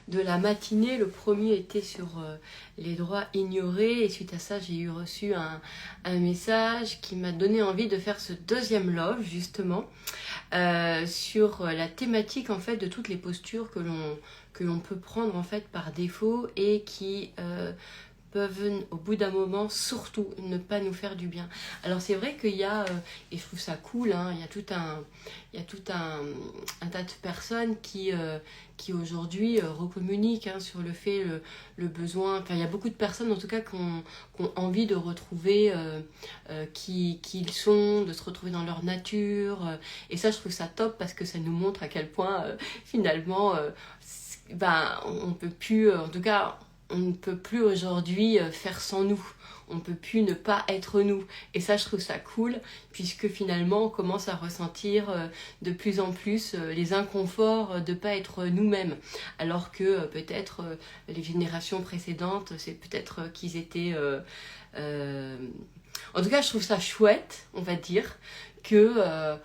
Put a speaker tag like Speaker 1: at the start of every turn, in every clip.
Speaker 1: de la matinée. Le premier était sur les droits ignorés et suite à ça j'ai reçu un message qui m'a donné envie de faire ce deuxième love justement sur la thématique en fait de toutes les postures que l'on peut prendre en fait par défaut et qui peuvent au bout d'un moment surtout ne pas nous faire du bien. Alors c'est vrai qu'il y a, et je trouve ça cool, hein, il y a tout un tas de personnes qui aujourd'hui recommuniquent hein, sur le fait, le besoin, enfin il y a beaucoup de personnes en tout cas qui ont envie de retrouver qui ils sont, de se retrouver dans leur nature, et ça je trouve ça top parce que ça nous montre à quel point finalement on peut plus, en tout cas on ne peut plus aujourd'hui faire sans nous. On ne peut plus ne pas être nous. Et ça, je trouve ça cool, puisque finalement, on commence à ressentir de plus en plus les inconforts de ne pas être nous-mêmes. Alors que peut-être les générations précédentes, c'est peut-être qu'ils étaient... En tout cas, je trouve ça chouette, on va dire, que...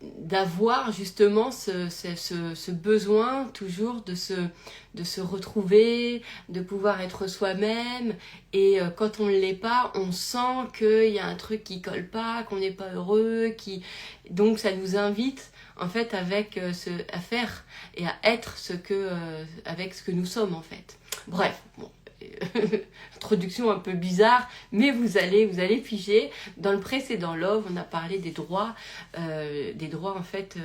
Speaker 1: d'avoir justement ce besoin toujours de se retrouver, de pouvoir être soi-même, et quand on ne l'est pas, on sent qu'il y a un truc qui colle pas, qu'on n'est pas heureux, donc ça nous invite en fait à faire et à être avec ce que nous sommes en fait. Bref, bon. Introduction un peu bizarre, mais vous allez piger. Dans le précédent Love, on a parlé des droits en fait,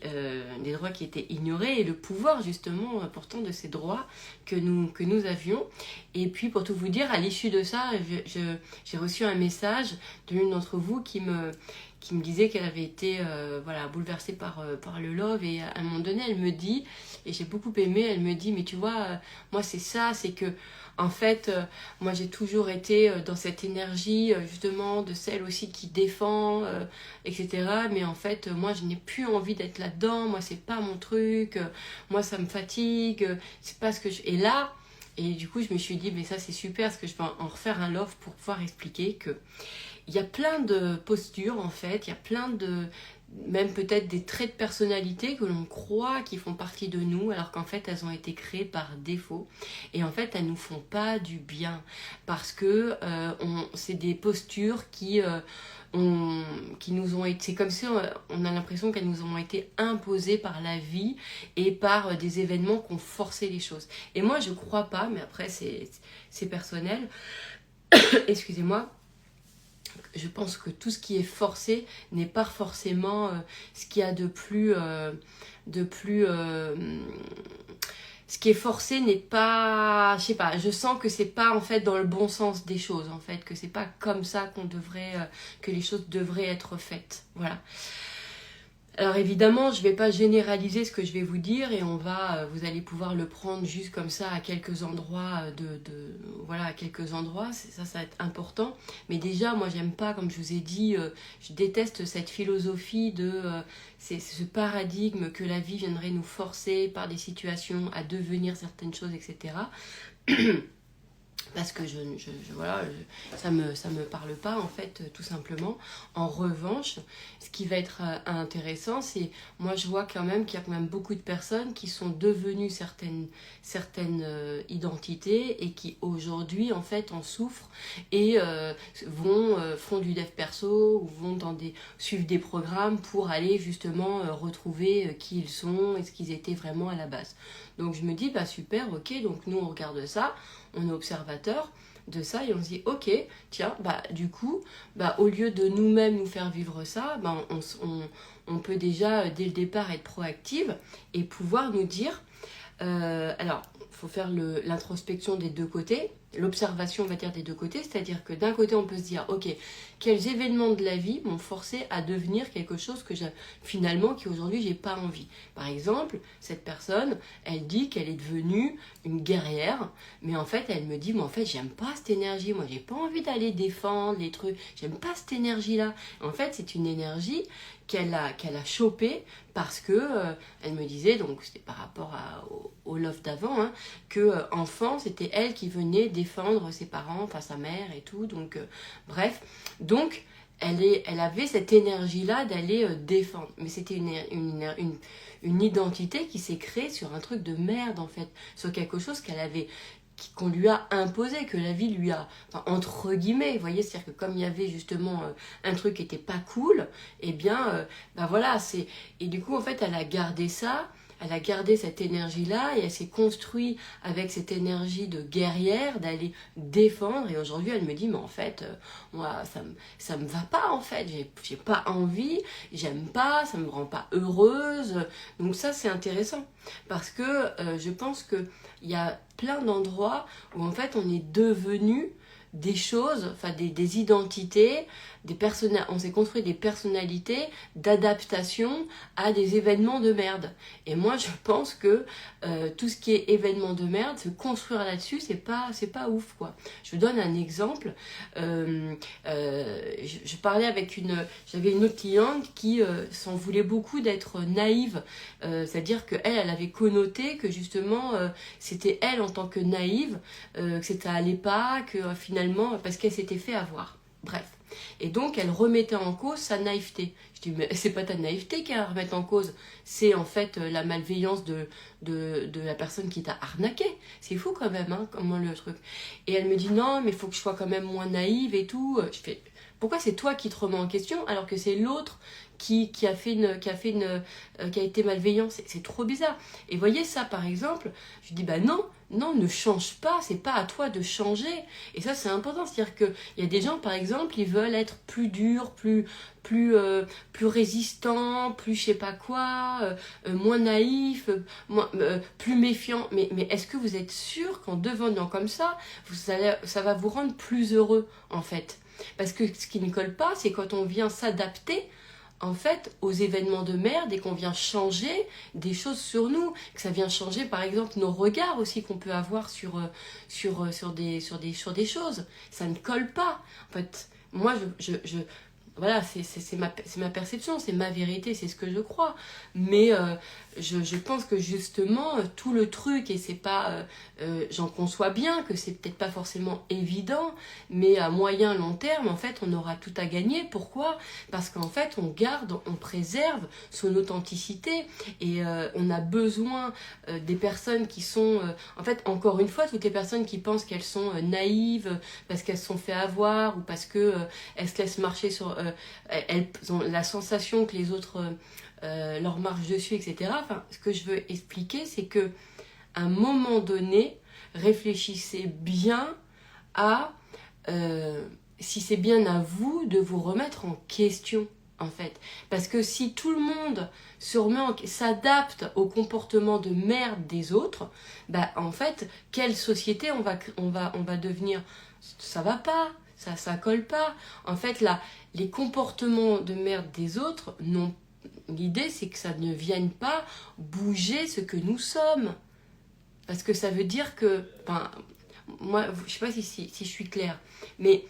Speaker 1: des droits qui étaient ignorés et le pouvoir justement important de ces droits que nous avions. Et puis pour tout vous dire, à l'issue de ça, j'ai reçu un message de l'une d'entre vous qui me disait qu'elle avait été bouleversée par le Love, et à un moment donné elle me dit, et j'ai beaucoup aimé, elle me dit mais tu vois moi c'est ça, c'est que en fait moi j'ai toujours été dans cette énergie justement de celle aussi qui défend etc, mais en fait moi je n'ai plus envie d'être là-dedans, moi c'est pas mon truc, moi ça me fatigue, c'est pas ce que et là, et du coup je me suis dit mais ça c'est super parce que je vais en refaire un Love pour pouvoir expliquer que il y a plein de postures en fait, il y a plein de, même peut-être des traits de personnalité que l'on croit qui font partie de nous, alors qu'en fait elles ont été créées par défaut, et en fait elles nous font pas du bien, parce que c'est des postures qui nous ont été, c'est comme si on a l'impression qu'elles nous ont été imposées par la vie et par des événements qui ont forcé les choses. Et moi je crois pas, mais après c'est personnel, excusez-moi. Je pense que tout ce qui est forcé n'est pas forcément ce qu'il y a de plus... ce qui est forcé n'est pas... Je sais pas, je sens que c'est pas en fait dans le bon sens des choses, en fait, que c'est pas comme ça que les choses devraient être faites. Voilà. Alors évidemment, je ne vais pas généraliser ce que je vais vous dire, et vous allez pouvoir le prendre juste comme ça à quelques endroits voilà, à quelques endroits, ça va être important. Mais déjà, moi j'aime pas, comme je vous ai dit, je déteste cette philosophie c'est ce paradigme que la vie viendrait nous forcer par des situations à devenir certaines choses, etc. Parce que ça me parle pas en fait, tout simplement. En revanche, ce qui va être intéressant, c'est, moi je vois quand même qu'il y a quand même beaucoup de personnes qui sont devenues certaines identités, et qui aujourd'hui en fait en souffrent, et font du dev perso, ou suivent des programmes pour aller justement retrouver qui ils sont et ce qu'ils étaient vraiment à la base. Donc je me dis, bah super, ok, donc nous on regarde ça, on est observateur de ça, et on se dit, ok, tiens, bah du coup, bah au lieu de nous-mêmes nous faire vivre ça, bah, on peut déjà dès le départ être proactive et pouvoir nous dire, alors il faut faire l'introspection des deux côtés, l'observation, on va dire, des deux côtés, c'est-à-dire que d'un côté on peut se dire, ok, quels événements de la vie m'ont forcé à devenir quelque chose que finalement, qui aujourd'hui j'ai pas envie. Par exemple, cette personne, elle dit qu'elle est devenue une guerrière, mais en fait elle me dit, mais en fait j'aime pas cette énergie, moi j'ai pas envie d'aller défendre les trucs, j'aime pas cette énergie-là. En fait c'est une énergie qu'elle a chopée parce que elle me disait, donc c'était par rapport au Love d'avant, hein, que enfant c'était elle qui venait défendre ses parents, enfin sa mère et tout, donc bref, donc elle avait cette énergie-là d'aller défendre. Mais c'était une identité qui s'est créée sur un truc de merde, en fait. Sur quelque chose qu'on lui a imposé, que la vie lui a, enfin, entre guillemets, vous voyez, c'est-à-dire que comme il y avait justement un truc qui était pas cool, eh bien, bah voilà, et du coup, en fait, elle a gardé ça, elle a gardé cette énergie-là, et elle s'est construite avec cette énergie de guerrière, d'aller défendre, et aujourd'hui, elle me dit, mais en fait, moi, ça me va pas, en fait, j'ai pas envie, j'aime pas, ça me rend pas heureuse, donc ça, c'est intéressant, parce que je pense que il y a plein d'endroits où en fait on est devenu des choses, enfin des identités, on s'est construit des personnalités d'adaptation à des événements de merde. Et moi je pense que tout ce qui est événement de merde, se construire là-dessus, c'est pas ouf quoi. Je vous donne un exemple. Je parlais j'avais une autre cliente qui s'en voulait beaucoup d'être naïve, c'est-à-dire qu'elle avait connoté que justement c'était elle en tant que naïve, que ça allait pas, que finalement, parce qu'elle s'était fait avoir. Bref. Et donc, elle remettait en cause sa naïveté. Je dis, mais c'est pas ta naïveté qu'elle remet en cause, c'est en fait la malveillance de la personne qui t'a arnaqué. C'est fou quand même, hein, comment le truc. Et elle me dit, non, mais il faut que je sois quand même moins naïve et tout. Je fais, pourquoi c'est toi qui te remets en question alors que c'est l'autre qui a été malveillant? C'est trop bizarre. Et voyez ça par exemple, je dis bah non, ne change pas, c'est pas à toi de changer. Et ça c'est important, c'est-à-dire qu'il y a des gens par exemple, ils veulent être plus durs, plus résistants, plus je sais pas quoi, moins naïfs, plus méfiants. Mais est-ce que vous êtes sûr qu'en devenant comme ça va vous rendre plus heureux en fait? Parce que ce qui ne colle pas, c'est quand on vient s'adapter en fait aux événements de merde et qu'on vient changer des choses sur nous, que ça vient changer par exemple nos regards aussi qu'on peut avoir sur des choses. Ça ne colle pas. En fait, moi voilà, c'est ma perception, c'est ma vérité, c'est ce que je crois. Mais je pense que justement, tout le truc, et c'est pas, j'en conçois bien que c'est peut-être pas forcément évident, mais à moyen, long terme, en fait, on aura tout à gagner. Pourquoi? Parce qu'en fait, on préserve son authenticité et on a besoin des personnes qui sont, en fait, encore une fois, toutes les personnes qui pensent qu'elles sont naïves parce qu'elles se sont fait avoir ou parce que elles se laissent marcher sur... elles ont la sensation que les autres leur marchent dessus, etc. Enfin, ce que je veux expliquer, c'est que à un moment donné, réfléchissez bien à si c'est bien à vous de vous remettre en question, en fait. Parce que si tout le monde s'adapte au comportement de merde des autres, bah en fait, quelle société on va devenir? Ça va pas, ça colle pas. En fait, là, les comportements de merde des autres, l'idée c'est que ça ne vienne pas bouger ce que nous sommes. Parce que ça veut dire que, enfin, moi, je sais pas si je suis claire, mais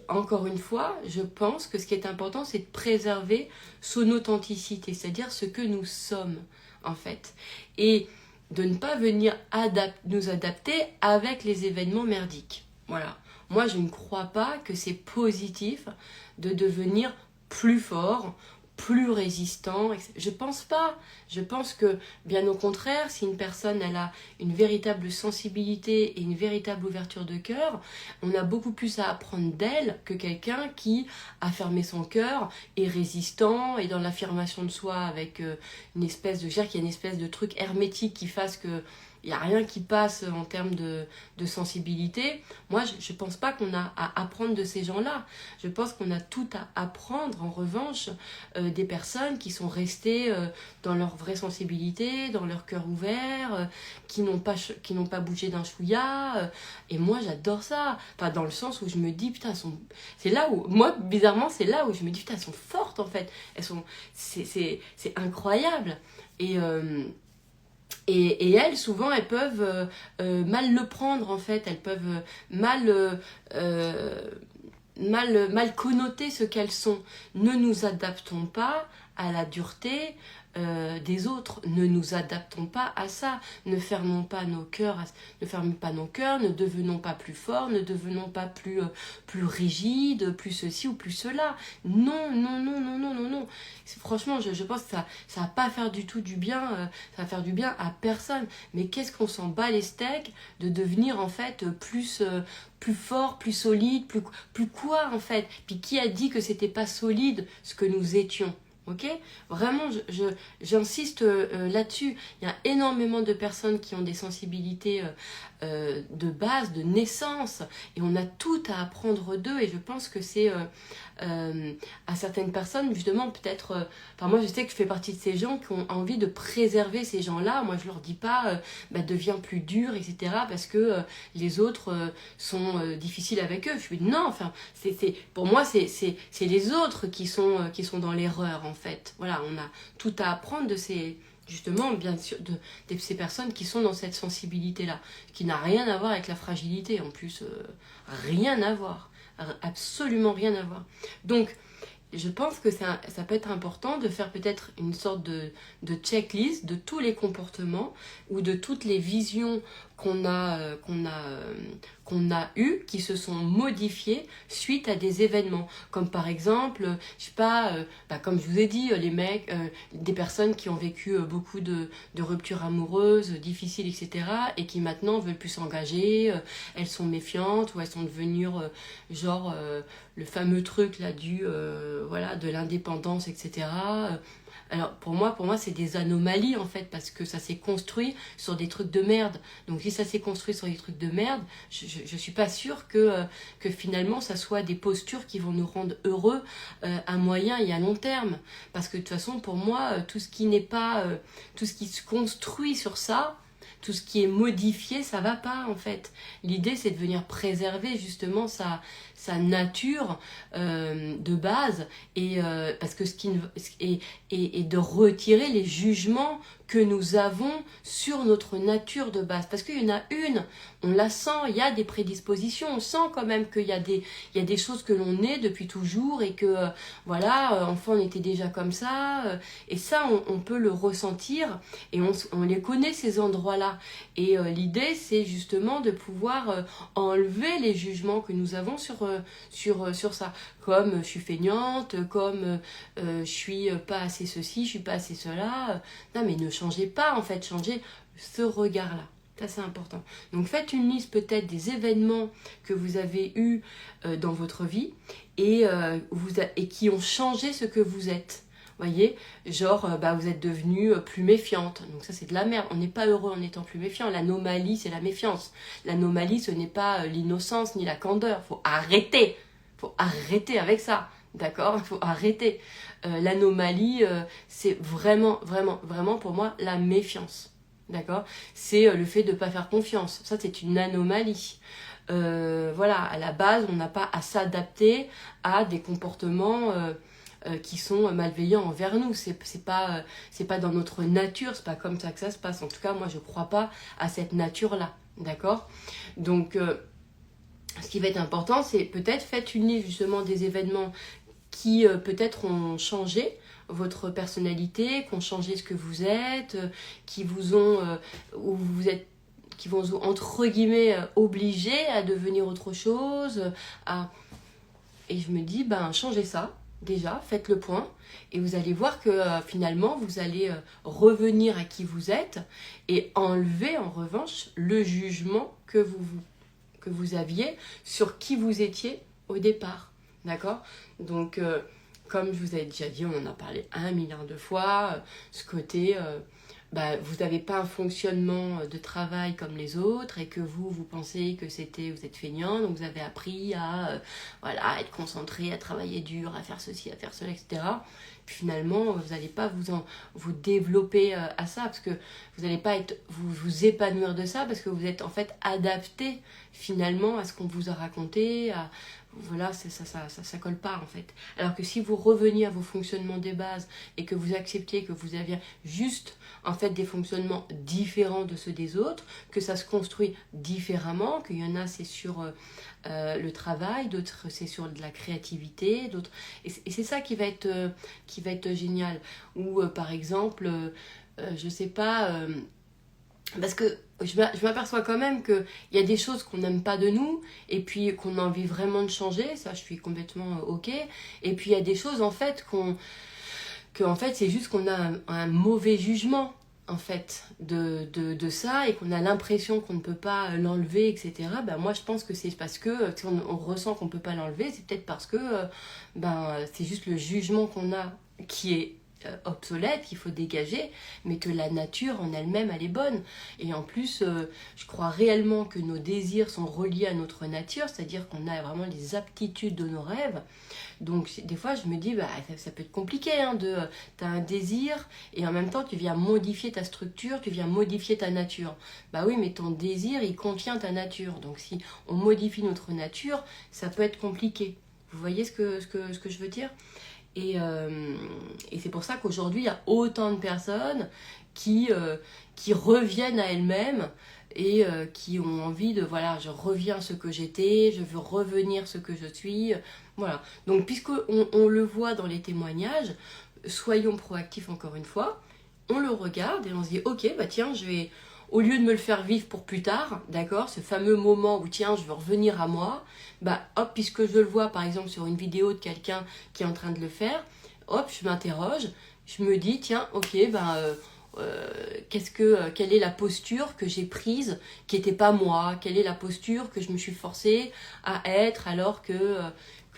Speaker 1: encore une fois, je pense que ce qui est important, c'est de préserver son authenticité, c'est-à-dire ce que nous sommes, en fait. Et de ne pas venir nous adapter avec les événements merdiques. Voilà. Moi, je ne crois pas que c'est positif de devenir plus fort, plus résistant. Je pense pas. Je pense que, bien au contraire, si une personne elle a une véritable sensibilité et une véritable ouverture de cœur, on a beaucoup plus à apprendre d'elle que quelqu'un qui a fermé son cœur, est résistant, et dans l'affirmation de soi avec une espèce de... qu'il y a une espèce de truc hermétique qui fasse que il n'y a rien qui passe en termes de sensibilité. Moi, je ne pense pas qu'on a à apprendre de ces gens-là. Je pense qu'on a tout à apprendre, en revanche, des personnes qui sont restées dans leur vraie sensibilité, dans leur cœur ouvert, qui n'ont pas bougé d'un chouïa. Et moi, j'adore ça. Enfin, dans le sens où je me dis, putain, c'est là où... Moi, bizarrement, c'est là où je me dis, putain, elles sont fortes, en fait. C'est incroyable. Et elles, souvent, elles peuvent mal le prendre, en fait. Elles peuvent mal connoter ce qu'elles sont. Ne nous adaptons pas à la dureté des autres. Ne nous adaptons pas à ça. Ne fermons pas nos cœurs, ne devenons pas plus forts, ne devenons pas plus rigides, plus ceci ou plus cela. Non, non, non, non, non, non, non. Franchement, je pense que ça va pas faire du tout du bien, ça va faire du bien à personne. Mais qu'est-ce qu'on s'en bat les steaks de devenir en fait plus fort, plus solide, plus quoi en fait. Puis qui a dit que c'était pas solide ce que nous étions? Ok, vraiment, j'insiste là-dessus. Il y a énormément de personnes qui ont des sensibilités de base, de naissance, et on a tout à apprendre d'eux. Et je pense que c'est à certaines personnes, justement, peut-être. Enfin, moi, je sais que je fais partie de ces gens qui ont envie de préserver ces gens-là. Moi, je leur dis pas, deviens plus dur, etc., parce que les autres sont difficiles avec eux. Je dis non, enfin, pour moi, c'est les autres qui sont dans l'erreur, en fait. Voilà, on a tout à apprendre de ces, justement, bien sûr, de ces personnes qui sont dans cette sensibilité-là, qui n'a rien à voir avec la fragilité, en plus, rien à voir, absolument rien à voir. Donc, je pense que ça peut être important de faire peut-être une sorte de checklist de tous les comportements ou de toutes les visions qu'on a eues, qui se sont modifiées suite à des événements. Comme par exemple, je sais pas, comme je vous ai dit, les mecs, des personnes qui ont vécu beaucoup de ruptures amoureuses, difficiles, etc. et qui maintenant veulent plus s'engager, elles sont méfiantes ou elles sont devenues le fameux truc là de l'indépendance, etc. Alors pour moi c'est des anomalies en fait, parce que ça s'est construit sur des trucs de merde. Donc si ça s'est construit sur des trucs de merde, je suis pas sûre que finalement ça soit des postures qui vont nous rendre heureux à moyen et à long terme. Parce que de toute façon pour moi tout ce qui n'est pas tout ce qui se construit sur ça, tout ce qui est modifié, ça va pas en fait. L'idée c'est de venir préserver justement sa nature de base, et parce que et de retirer les jugements que nous avons sur notre nature de base, parce qu'il y en a une, on la sent, il y a des prédispositions, on sent quand même qu'il y a des choses que l'on est depuis toujours, et que enfant on était déjà comme ça, et ça on peut le ressentir, et on les connaît ces endroits-là, et l'idée c'est justement de pouvoir enlever les jugements que nous avons sur ça, comme je suis feignante, comme je suis pas assez ceci, je suis pas assez cela. Non mais ne changez pas en fait, changez ce regard-là. Ça c'est important. Donc faites une liste peut-être des événements que vous avez eus dans votre vie et qui ont changé ce que vous êtes. Voyez, genre vous êtes devenu plus méfiante, donc ça c'est de la merde, on n'est pas heureux en étant plus méfiant. L'anomalie c'est la méfiance, l'anomalie ce n'est pas l'innocence ni la candeur, faut arrêter avec ça, d'accord, faut arrêter. L'anomalie c'est vraiment pour moi la méfiance, d'accord, c'est le fait de ne pas faire confiance, ça c'est une anomalie. À la base on n'a pas à s'adapter à des comportements qui sont malveillants envers nous. C'est pas dans notre nature, c'est pas comme ça que ça se passe. En tout cas, moi, je crois pas à cette nature-là, d'accord? Donc, ce qui va être important, c'est peut-être faites une liste justement des événements qui peut-être ont changé votre personnalité, qui ont changé ce que vous êtes, qui vous ont où vous êtes, qui vont vous, entre guillemets, obliger à devenir autre chose. Et je me dis, changez ça. Déjà, faites le point et vous allez voir que finalement vous allez revenir à qui vous êtes et enlever en revanche le jugement que vous aviez sur qui vous étiez au départ. D'accord? Donc, comme je vous avais déjà dit, on en a parlé 1 milliard de fois, ce côté... vous n'avez pas un fonctionnement de travail comme les autres et que vous pensez que vous êtes feignant, donc vous avez appris à être concentré, à travailler dur, à faire ceci, à faire cela, etc. Puis finalement, vous n'allez pas vous développer à ça, parce que vous n'allez pas vous épanouir de ça, parce que vous êtes en fait adapté finalement à ce qu'on vous a raconté, ça colle pas en fait. Alors que si vous reveniez à vos fonctionnements des bases et que vous acceptiez que vous aviez juste en fait des fonctionnements différents de ceux des autres, que ça se construit différemment, qu'il y en a c'est sur le travail, d'autres c'est sur de la créativité, d'autres et c'est ça qui va qui va être génial. Ou par exemple, je sais pas, parce que je m'aperçois quand même qu'il y a des choses qu'on n'aime pas de nous, et puis qu'on a envie vraiment de changer, ça je suis complètement ok. Et puis il y a des choses en fait que en fait c'est juste qu'on a un mauvais jugement en fait de ça, et qu'on a l'impression qu'on ne peut pas l'enlever, etc. Ben moi je pense que c'est parce que si on ressent qu'on ne peut pas l'enlever, c'est peut-être parce que c'est juste le jugement qu'on a qui est obsolète, qu'il faut dégager, mais que la nature en elle-même elle est bonne. Et en plus je crois réellement que nos désirs sont reliés à notre nature, c'est-à-dire qu'on a vraiment les aptitudes de nos rêves. Donc des fois je me dis ça peut être compliqué t'as un désir et en même temps tu viens modifier ta structure, tu viens modifier ta nature. Bah oui, mais ton désir il contient ta nature, donc si on modifie notre nature ça peut être compliqué. Vous voyez ce que je veux dire? Et c'est pour ça qu'aujourd'hui il y a autant de personnes qui reviennent à elles-mêmes et qui ont envie de, voilà, je reviens à ce que j'étais, je veux revenir ce que je suis, voilà. Donc puisqu'on le voit dans les témoignages, soyons proactifs encore une fois, on le regarde et on se dit, ok, bah tiens, je vais, au lieu de me le faire vivre pour plus tard, d'accord, ce fameux moment où tiens, je veux revenir à moi, bah hop, puisque je le vois par exemple sur une vidéo de quelqu'un qui est en train de le faire, hop, je m'interroge, je me dis, tiens, ok, quelle est la posture que j'ai prise qui n'était pas moi, quelle est la posture que je me suis forcée à être alors que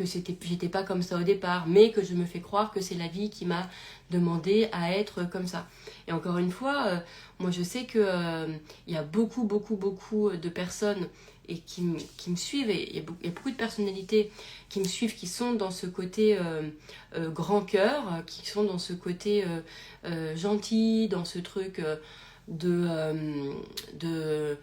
Speaker 1: j'étais pas comme ça au départ, mais que je me fais croire que c'est la vie qui m'a demandé à être comme ça. Et encore une fois, moi je sais que il y a beaucoup de personnes et qui me suivent, et il y a beaucoup de personnalités qui me suivent, qui sont dans ce côté grand cœur, qui sont dans ce côté gentil, dans ce truc de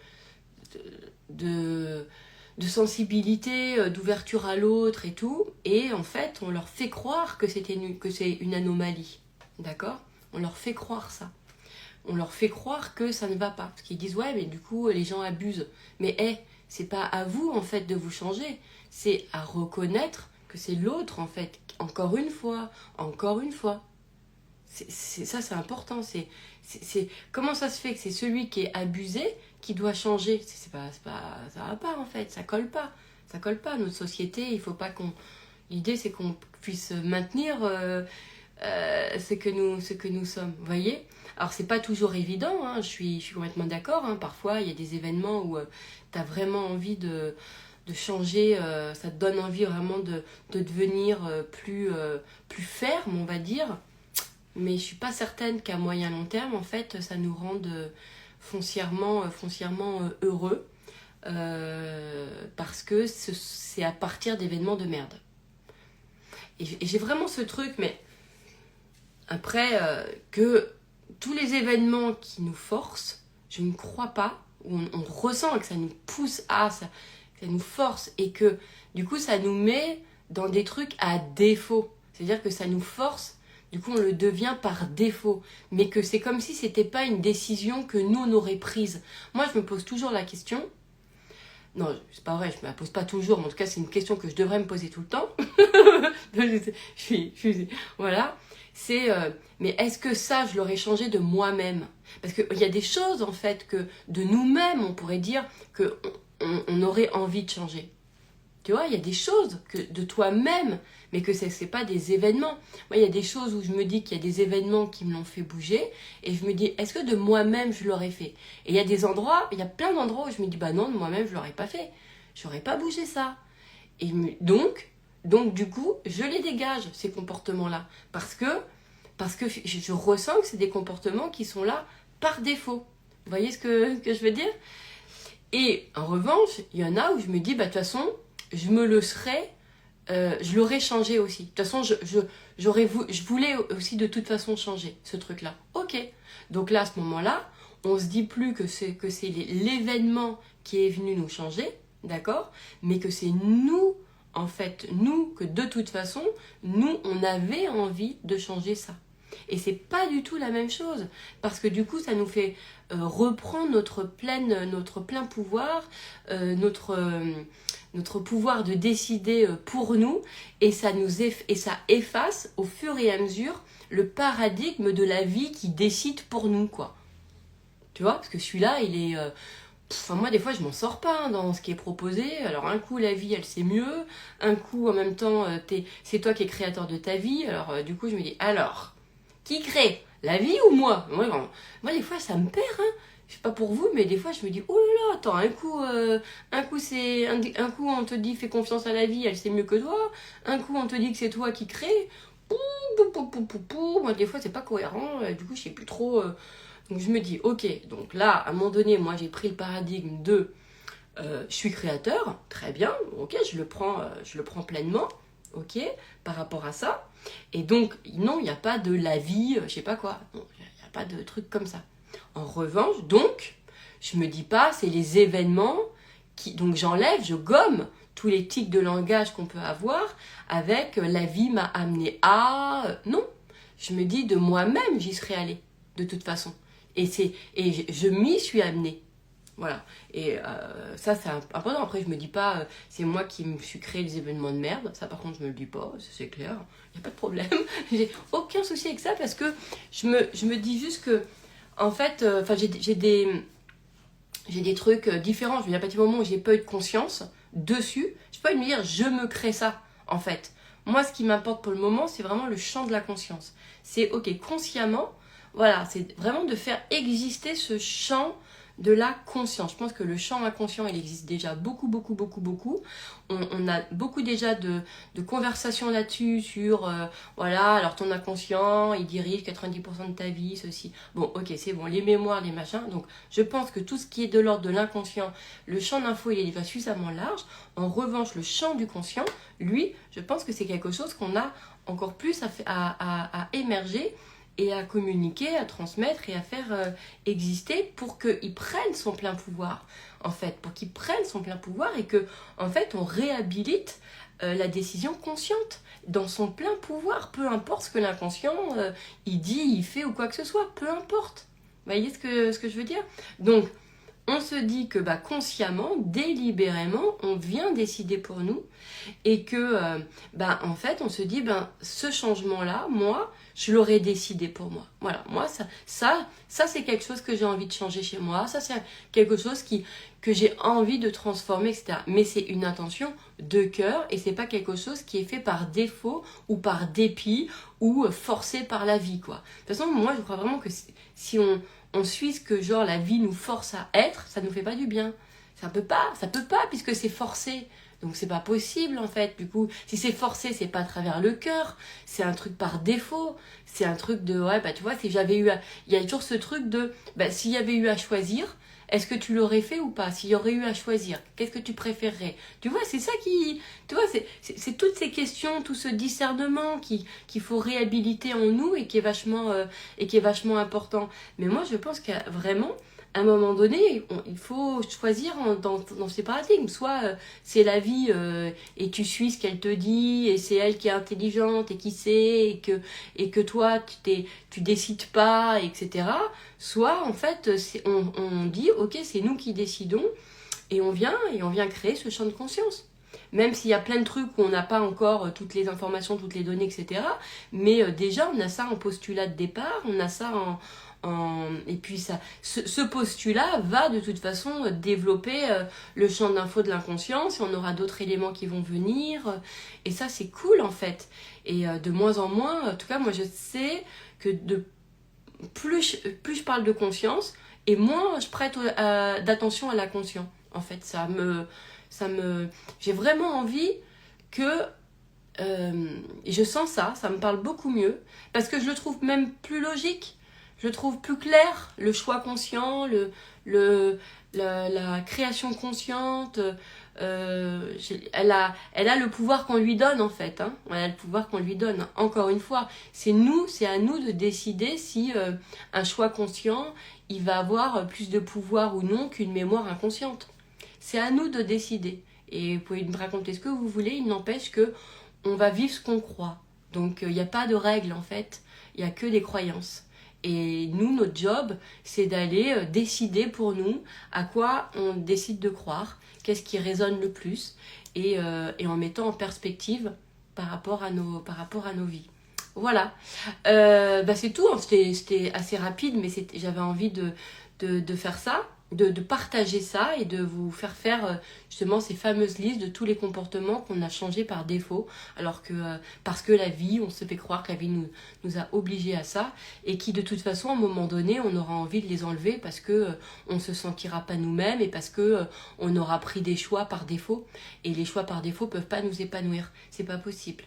Speaker 1: sensibilité, d'ouverture à l'autre et tout, et en fait on leur fait croire que c'est une anomalie, d'accord? On leur fait croire ça. On leur fait croire que ça ne va pas. Parce qu'ils disent, ouais, mais du coup, les gens abusent. Mais c'est pas à vous, en fait, de vous changer. C'est à reconnaître que c'est l'autre, en fait. Encore une fois. Ça, c'est important. Comment ça se fait que c'est celui qui est abusé qui doit changer? Ça va pas, en fait. Ça colle pas. Ça colle pas. Notre société, il faut pas qu'on... L'idée, c'est qu'on puisse maintenir ce que nous sommes. Vous voyez? Alors c'est pas toujours évident, hein, je suis complètement d'accord, hein. Parfois il y a des événements où tu as vraiment envie de changer, ça te donne envie vraiment de devenir plus ferme, on va dire, mais je suis pas certaine qu'à moyen long terme en fait ça nous rende foncièrement heureux, parce que c'est à partir d'événements de merde. Et j'ai vraiment ce truc, mais après que tous les événements qui nous forcent, je ne crois pas, où on ressent que ça nous pousse ça nous force, et que du coup ça nous met dans des trucs à défaut. C'est-à-dire que ça nous force, du coup on le devient par défaut. Mais que c'est comme si c'était pas une décision que nous on aurait prise. Moi je me pose toujours la question, non c'est pas vrai, je me la pose pas toujours, mais en tout cas c'est une question que je devrais me poser tout le temps. Voilà. C'est mais est-ce que ça je l'aurais changé de moi-même? Parce qu'il y a des choses en fait que de nous-mêmes on pourrait dire que on aurait envie de changer. Tu vois, il y a des choses que de toi-même, mais que c'est pas des événements. Moi il y a des choses où je me dis qu'il y a des événements qui me l'ont fait bouger, et je me dis est-ce que de moi-même je l'aurais fait? Et il y a des endroits, il y a plein d'endroits où je me dis bah non, de moi-même je l'aurais pas fait, j'aurais pas bougé ça. Et donc du coup je les dégage ces comportements-là, parce que je ressens que c'est des comportements qui sont là par défaut. Vous voyez ce que je veux dire? Et en revanche, il y en a où je me dis, bah de toute façon, je l'aurais changé aussi. De toute façon, je voulais aussi de toute façon changer ce truc-là. Ok. Donc là, à ce moment-là, on se dit plus que c'est l'événement qui est venu nous changer, d'accord? Mais que c'est nous, en fait, que de toute façon, nous, on avait envie de changer ça. Et c'est pas du tout la même chose, parce que du coup ça nous fait reprendre notre plein pouvoir, notre pouvoir de décider pour nous, et ça efface au fur et à mesure le paradigme de la vie qui décide pour nous, quoi. Tu vois, parce que celui-là, il est... Enfin, moi, des fois, je m'en sors pas dans ce qui est proposé. Alors, un coup, la vie, elle sait mieux. Un coup, en même temps, c'est toi qui es créateur de ta vie. Alors, du coup, je me dis, alors, qui crée? La vie ou moi? Moi, des fois, ça me perd, hein. Je sais pas pour vous, mais des fois, je me dis, oh là là, attends, un coup, on te dit, fais confiance à la vie, elle sait mieux que toi. Un coup, on te dit que c'est toi qui crée. Moi, des fois, c'est pas cohérent. Du coup, je sais plus trop... Donc je me dis, ok, donc là, à un moment donné, moi j'ai pris le paradigme de je suis créateur, très bien, ok, je le prends pleinement, ok, par rapport à ça. Et donc, non, il n'y a pas de la vie, je sais pas quoi, il n'y a pas de truc comme ça. En revanche, donc, je me dis pas, c'est les événements qui. Donc j'enlève, je gomme tous les tics de langage qu'on peut avoir avec la vie m'a amené à. Non, je me dis de moi-même, j'y serais allée, de toute façon. Et je m'y suis amenée. Voilà. Et ça, c'est important. Après, je me dis pas, c'est moi qui me suis créé des événements de merde. Ça, par contre, je me le dis pas, c'est clair. Il n'y a pas de problème. J'ai aucun souci avec ça parce que je me dis juste que, en fait, j'ai des trucs différents. Je veux dire, à partir du moment où j'ai pas eu de conscience dessus, je peux pas me dire, je me crée ça, en fait. Moi, ce qui m'importe pour le moment, c'est vraiment le champ de la conscience. C'est, ok, consciemment, voilà, c'est vraiment de faire exister ce champ de la conscience. Je pense que le champ inconscient, il existe déjà beaucoup. On a beaucoup déjà de conversations là-dessus sur, voilà, alors ton inconscient, il dirige 90% de ta vie, ceci. Bon, ok, c'est bon, les mémoires, les machins. Donc, je pense que tout ce qui est de l'ordre de l'inconscient, le champ d'info, il est déjà suffisamment large. En revanche, le champ du conscient, lui, je pense que c'est quelque chose qu'on a encore plus à émerger et à communiquer, à transmettre et à faire exister pour qu'il prenne son plein pouvoir, en fait, pour qu'il prenne son plein pouvoir et que, en fait, on réhabilite la décision consciente dans son plein pouvoir, peu importe ce que l'inconscient, il dit, il fait ou quoi que ce soit, peu importe. Vous voyez ce que je veux dire? Donc, on se dit que consciemment, délibérément, on vient décider pour nous et que, en fait, on se dit, ce changement-là, moi, je l'aurais décidé pour moi. Voilà, moi, ça c'est quelque chose que j'ai envie de changer chez moi. Ça, c'est quelque chose que j'ai envie de transformer, etc. Mais c'est une intention de cœur et c'est pas quelque chose qui est fait par défaut ou par dépit ou forcé par la vie, quoi. De toute façon, moi, je crois vraiment que si on suit ce que, genre, la vie nous force à être, ça nous fait pas du bien. Ça peut pas, puisque c'est forcé. Donc c'est pas possible en fait. Du coup, si c'est forcé, c'est pas à travers le cœur, c'est un truc par défaut. C'est un truc de tu vois, si j'avais eu il y a toujours ce truc de s'il y avait eu à choisir, est-ce que tu l'aurais fait ou pas? S'il y aurait eu à choisir, qu'est-ce que tu préférerais? Tu vois, c'est ça qui, tu vois, c'est toutes ces questions, tout ce discernement qu'il faut réhabiliter en nous et qui est vachement important. Mais moi, je pense qu'il y a vraiment à un moment donné, il faut choisir dans ces paradigmes. Soit c'est la vie et tu suis ce qu'elle te dit et c'est elle qui est intelligente et qui sait et que toi tu décides pas, etc. Soit en fait on dit ok, c'est nous qui décidons et on vient créer ce champ de conscience. Même s'il y a plein de trucs où on n'a pas encore toutes les informations, toutes les données, etc. Mais déjà on a ça en postulat de départ, on a ça et puis ce postulat va de toute façon développer le champ d'info de l'inconscience et on aura d'autres éléments qui vont venir et ça c'est cool en fait et de moins en moins, en tout cas moi je sais que plus je parle de conscience et moins je prête d'attention à l'inconscient en fait. J'ai vraiment envie que et je sens ça me parle beaucoup mieux parce que je le trouve même plus logique. Je trouve plus clair le choix conscient, la création consciente. Elle a le pouvoir qu'on lui donne en fait. Hein. Elle a le pouvoir qu'on lui donne. Encore une fois, c'est à nous de décider si un choix conscient, il va avoir plus de pouvoir ou non qu'une mémoire inconsciente. C'est à nous de décider. Et vous pouvez me raconter ce que vous voulez, il n'empêche que on va vivre ce qu'on croit. Donc il n'y a pas de règle en fait. il n'y a que des croyances. Et nous, notre job, c'est d'aller décider pour nous à quoi on décide de croire, qu'est-ce qui résonne le plus, et en mettant en perspective par rapport à nos vies. Voilà, c'est tout, hein. C'était assez rapide, mais j'avais envie de faire ça, de partager ça et de vous faire justement ces fameuses listes de tous les comportements qu'on a changés par défaut, alors que parce que la vie, on se fait croire que la vie nous a obligés à ça, et qui de toute façon, à un moment donné, on aura envie de les enlever parce que on ne se sentira pas nous-mêmes et parce que on aura pris des choix par défaut, et les choix par défaut peuvent pas nous épanouir, c'est pas possible.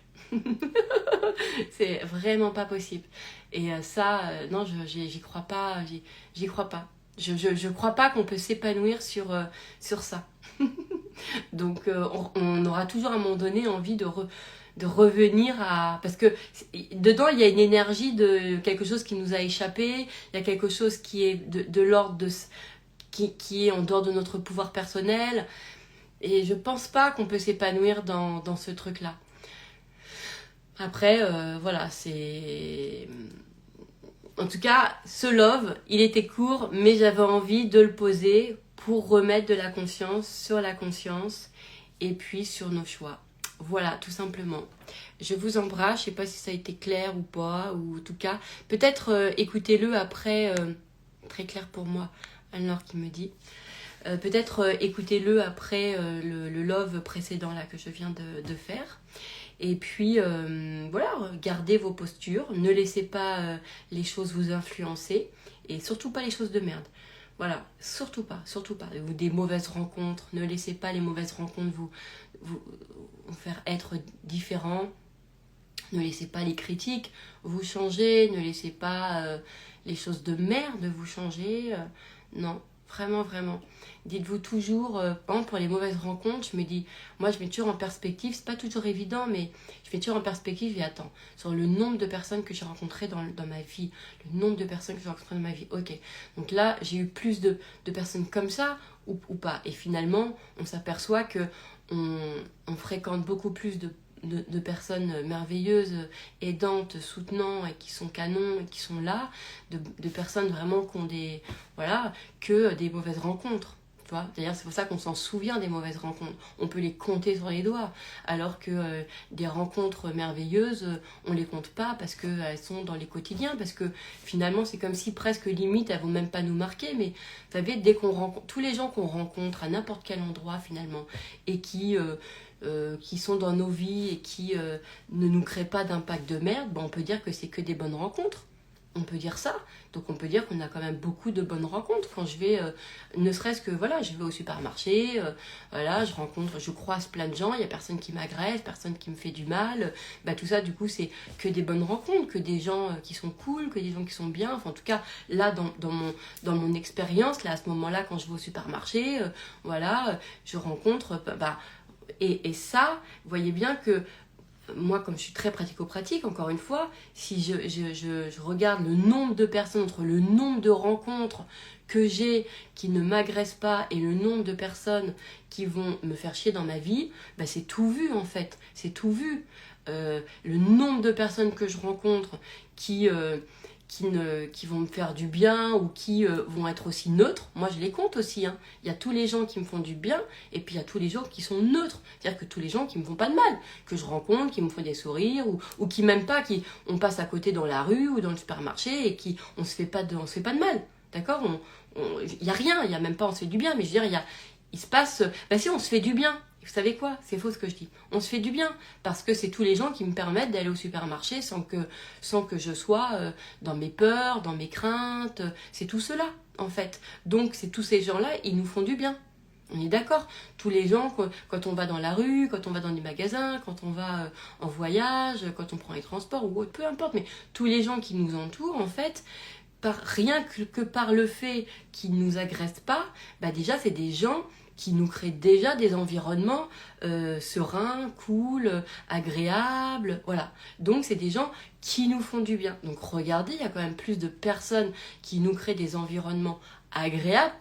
Speaker 1: C'est vraiment pas possible. Et non, j'y crois pas, j'y crois pas. Je crois pas qu'on peut s'épanouir sur ça. Donc on aura toujours à un moment donné envie de revenir à... Parce que dedans, il y a une énergie de quelque chose qui nous a échappé, il y a quelque chose qui est de l'ordre de... qui est en dehors de notre pouvoir personnel. Et je pense pas qu'on peut s'épanouir dans ce truc-là. Après, voilà, c'est... En tout cas, ce love, il était court, mais j'avais envie de le poser pour remettre de la conscience sur la conscience et puis sur nos choix. Voilà, tout simplement. Je vous embrasse, je sais pas si ça a été clair ou pas, ou en tout cas, peut-être écoutez-le après, très clair pour moi, Anne-Laure qui me dit. Peut-être écoutez-le après le love précédent là que je viens de faire. Et puis, voilà, gardez vos postures, ne laissez pas les choses vous influencer, et surtout pas les choses de merde. Voilà, surtout pas. Ou des mauvaises rencontres, ne laissez pas les mauvaises rencontres vous faire être différent. Ne laissez pas les critiques vous changer, ne laissez pas les choses de merde vous changer. Non, vraiment. Dites-vous toujours, par exemple pour les mauvaises rencontres, je mets toujours en perspective, c'est pas toujours évident, mais je mets toujours en perspective et attends, sur le nombre de personnes que j'ai rencontrées dans ma vie, ok, donc là j'ai eu plus de personnes comme ça ou pas, et finalement on s'aperçoit que on fréquente beaucoup plus de personnes merveilleuses, aidantes, soutenantes et qui sont canons, et qui sont là, de personnes vraiment qui ont que des mauvaises rencontres. D'ailleurs, c'est pour ça qu'on s'en souvient des mauvaises rencontres. On peut les compter sur les doigts. Alors que des rencontres merveilleuses, on les compte pas parce qu'elles sont dans les quotidiens. Parce que finalement, c'est comme si presque limite, elles vont même pas nous marquer. Mais vous savez, dès qu'on rencontre, tous les gens qu'on rencontre à n'importe quel endroit finalement, et qui sont dans nos vies et qui ne nous créent pas d'impact de merde, on peut dire que c'est que des bonnes rencontres. On peut dire ça. Donc on peut dire qu'on a quand même beaucoup de bonnes rencontres. Quand je vais, ne serait-ce que, je vais au supermarché, je croise plein de gens, il n'y a personne qui m'agresse, personne qui me fait du mal. Tout ça, du coup, c'est que des bonnes rencontres, que des gens qui sont cool, que des gens qui sont bien. Enfin, en tout cas, là, dans mon expérience, là, à ce moment-là, quand je vais au supermarché, je rencontre... Et ça, vous voyez bien que moi, comme je suis très pratico-pratique, encore une fois, si je regarde le nombre de personnes, entre le nombre de rencontres que j'ai qui ne m'agressent pas et le nombre de personnes qui vont me faire chier dans ma vie, c'est tout vu en fait, c'est tout vu. Le nombre de personnes que je rencontre qui vont me faire du bien ou qui vont être aussi neutres, moi je les compte aussi. Hein. Il y a tous les gens qui me font du bien et puis il y a tous les gens qui sont neutres. C'est-à-dire que tous les gens qui me font pas de mal, que je rencontre, qui me font des sourires ou qui m'aiment pas, on passe à côté dans la rue ou dans le supermarché et qui on se fait pas de mal. D'accord, il y a rien, il y a même pas on se fait du bien, mais je veux dire il se passe si on se fait du bien. Vous savez quoi? C'est faux ce que je dis. On se fait du bien parce que c'est tous les gens qui me permettent d'aller au supermarché sans que je sois dans mes peurs, dans mes craintes. C'est tout cela en fait. Donc c'est tous ces gens-là, ils nous font du bien. On est d'accord. Tous les gens, quand on va dans la rue, quand on va dans des magasins, quand on va en voyage, quand on prend les transports ou autre, peu importe, mais tous les gens qui nous entourent en fait, rien que par le fait qu'ils ne nous agressent pas, déjà c'est des gens qui nous créent déjà des environnements sereins, cool, agréables, voilà. Donc c'est des gens qui nous font du bien. Donc regardez, il y a quand même plus de personnes qui nous créent des environnements agréables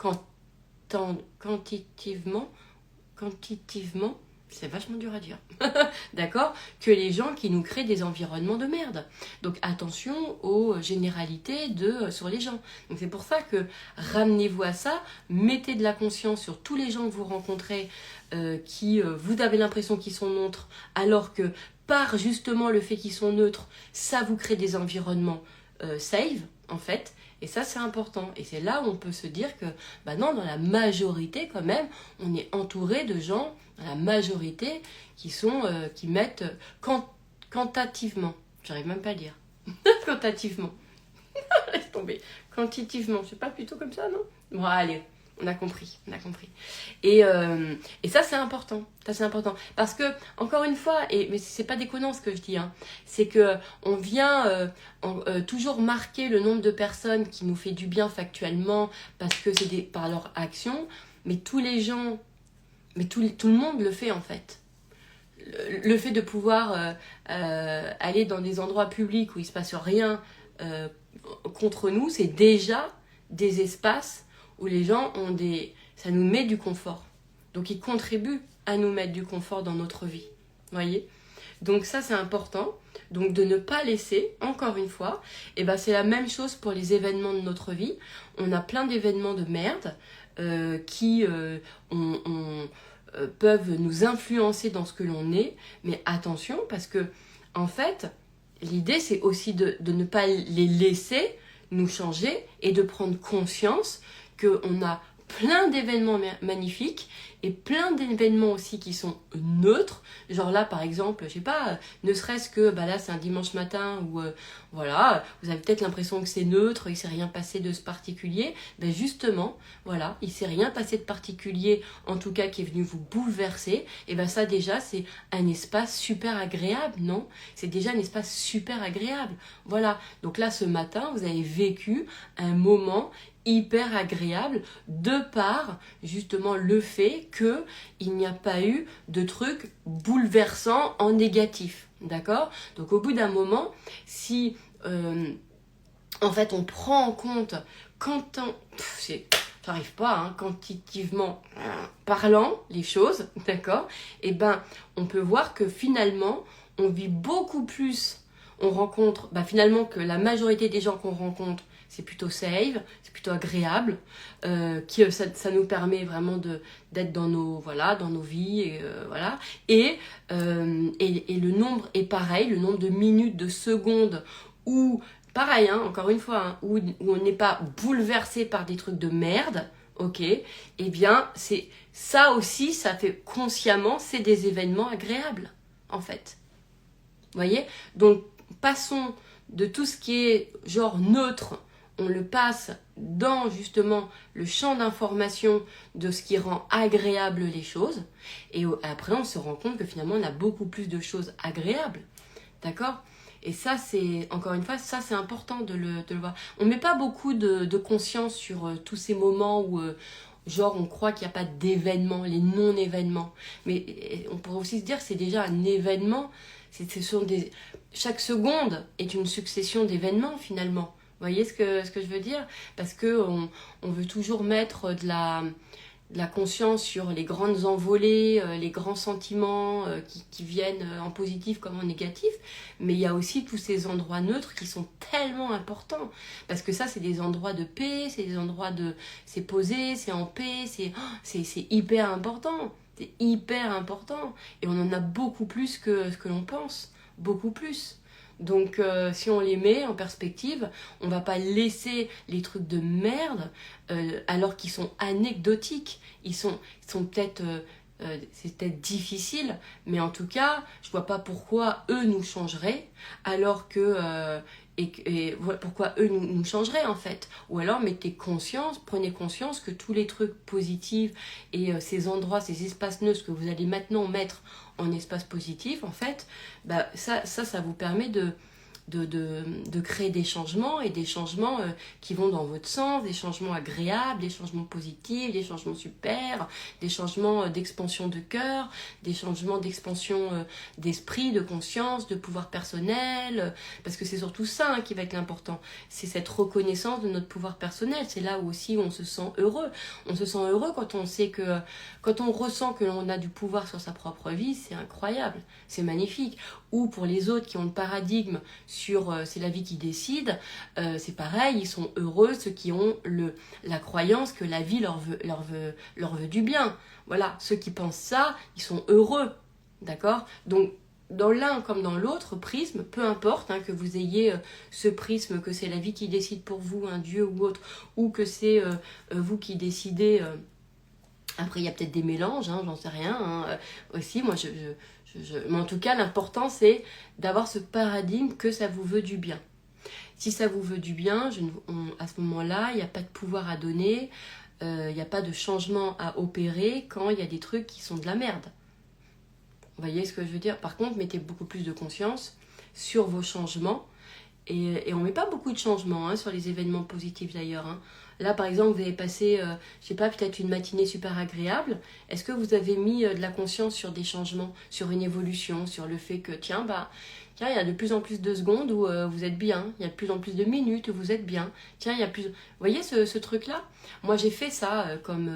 Speaker 1: quantitativement, C'est vachement dur à dire. D'accord? Que les gens qui nous créent des environnements de merde. Donc attention aux généralités sur les gens. Donc c'est pour ça que ramenez-vous à ça, mettez de la conscience sur tous les gens que vous rencontrez qui vous avez l'impression qu'ils sont neutres, alors que par justement le fait qu'ils sont neutres, ça vous crée des environnements safe en fait. Et ça, c'est important. Et c'est là où on peut se dire que, bah non, dans la majorité, quand même, on est entouré de gens, dans la majorité, qui mettent quantitativement. J'arrive même pas à le dire. Quantitativement. Laisse tomber. Quantitativement. C'est pas plutôt comme ça, non? Bon, allez. On a compris. Et ça, c'est important. Ça, c'est important. Parce que, encore une fois, mais c'est pas déconnant ce que je dis, hein, c'est que on vient toujours marquer le nombre de personnes qui nous fait du bien factuellement parce que c'est par leur action, mais tous les gens, mais tout le monde le fait en fait. Le fait de pouvoir aller dans des endroits publics où il se passe rien contre nous, c'est déjà des espaces où les gens ça nous met du confort. Donc ils contribuent à nous mettre du confort dans notre vie. Voyez? Donc ça c'est important. Donc de ne pas laisser, encore une fois, et ben c'est la même chose pour les événements de notre vie. On a plein d'événements de merde qui peuvent nous influencer dans ce que l'on est. Mais attention, parce que en fait, l'idée c'est aussi de ne pas les laisser nous changer et de prendre conscience qu'on a plein d'événements magnifiques et plein d'événements aussi qui sont neutres. Genre là, par exemple, je sais pas, ne serait-ce que, là, c'est un dimanche matin où, voilà, vous avez peut-être l'impression que c'est neutre, il s'est rien passé de ce particulier. Ben justement, voilà, il s'est rien passé de particulier, en tout cas, qui est venu vous bouleverser. Et ben ça, déjà, c'est un espace super agréable, non? C'est déjà un espace super agréable. Voilà. Donc là, ce matin, vous avez vécu un moment hyper agréable de par justement le fait qu'il n'y a pas eu de trucs bouleversants en négatif, d'accord? Donc au bout d'un moment, si en fait on prend en compte j'arrive pas, hein, quantitativement parlant les choses, d'accord? Et ben on peut voir que finalement on vit beaucoup plus, on rencontre, finalement que la majorité des gens qu'on rencontre c'est plutôt safe, c'est plutôt agréable, ça nous permet vraiment d'être dans nos vies, et le nombre est pareil, le nombre de minutes, de secondes où, pareil, hein, encore une fois, hein, où on n'est pas bouleversé par des trucs de merde, ok, eh bien, c'est ça aussi, ça fait consciemment, c'est des événements agréables, en fait. Vous voyez? Donc, passons de tout ce qui est genre neutre, on le passe dans justement le champ d'information de ce qui rend agréable les choses. Et après, on se rend compte que finalement, on a beaucoup plus de choses agréables. D'accord? Et ça, c'est, encore une fois, ça, c'est important de le voir. On ne met pas beaucoup de conscience sur tous ces moments où, genre, on croit qu'il n'y a pas d'événements, les non-événements. Mais on pourrait aussi se dire que c'est déjà un événement. Chaque seconde est une succession d'événements, finalement. Vous voyez ce que je veux dire? Parce qu'on veut toujours mettre de la conscience sur les grandes envolées, les grands sentiments qui viennent en positif comme en négatif. Mais il y a aussi tous ces endroits neutres qui sont tellement importants. Parce que ça, c'est des endroits de paix, c'est des endroits c'est posé, c'est en paix, c'est hyper important. C'est hyper important. Et on en a beaucoup plus que ce que l'on pense. Beaucoup plus. Donc si on les met en perspective, on va pas laisser les trucs de merde alors qu'ils sont anecdotiques. Ils sont peut-être c'est peut-être difficile, mais en tout cas, je vois pas pourquoi eux nous changeraient alors que pourquoi eux nous changeraient en fait. Ou alors prenez conscience que tous les trucs positifs et ces endroits, ces espaces neutres que vous allez maintenant mettre en espace positif, en fait, ça vous permet de créer des changements, et des changements qui vont dans votre sens, des changements agréables, des changements positifs, des changements super, des changements d'expansion de cœur, des changements d'expansion d'esprit, de conscience, de pouvoir personnel, parce que c'est surtout ça qui va être l'important. C'est cette reconnaissance de notre pouvoir personnel. C'est là où aussi on se sent heureux. On se sent heureux quand on sait que, quand on ressent que l'on a du pouvoir sur sa propre vie, c'est incroyable, c'est magnifique. Ou pour les autres qui ont le paradigme sur c'est la vie qui décide, c'est pareil, ils sont heureux, ceux qui ont la croyance que la vie leur veut du bien. Voilà, ceux qui pensent ça, ils sont heureux, d'accord? Donc, dans l'un comme dans l'autre prisme, peu importe que vous ayez ce prisme, que c'est la vie qui décide pour vous, un Dieu ou autre, ou que c'est vous qui décidez. Après, il y a peut-être des mélanges, j'en sais rien. Aussi, moi, mais en tout cas, l'important, c'est d'avoir ce paradigme que ça vous veut du bien. Si ça vous veut du bien, à ce moment-là, il n'y a pas de pouvoir à donner, il n'y a pas de changement à opérer quand il y a des trucs qui sont de la merde. Vous voyez ce que je veux dire? Par contre, mettez beaucoup plus de conscience sur vos changements. Et on ne met pas beaucoup de changements sur les événements positifs d'ailleurs. Là, par exemple, vous avez passé, je sais pas, peut-être une matinée super agréable. Est-ce que vous avez mis de la conscience sur des changements, sur une évolution, sur le fait que, tiens, il y a de plus en plus de secondes où vous êtes bien. Il y a de plus en plus de minutes où vous êtes bien. Tiens, il y a plus... Vous voyez ce truc-là? Moi, j'ai fait ça comme...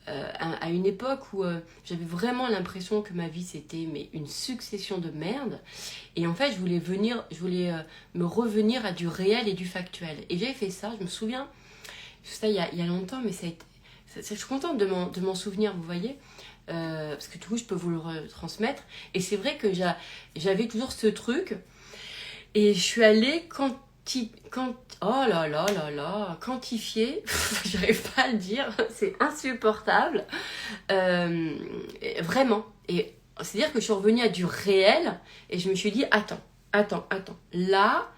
Speaker 1: à une époque où j'avais vraiment l'impression que ma vie c'était une succession de merde, et en fait je voulais me revenir à du réel et du factuel, et j'avais fait ça, je me souviens, ça il y a longtemps, mais je suis contente de m'en souvenir, vous voyez, parce que du coup je peux vous le retransmettre, et c'est vrai que j'avais toujours ce truc, et je suis allée oh là là là là, quantifier, j'arrive pas à le dire, c'est insupportable, vraiment. Et c'est-à-dire que je suis revenue à du réel, et je me suis dit, attends, là,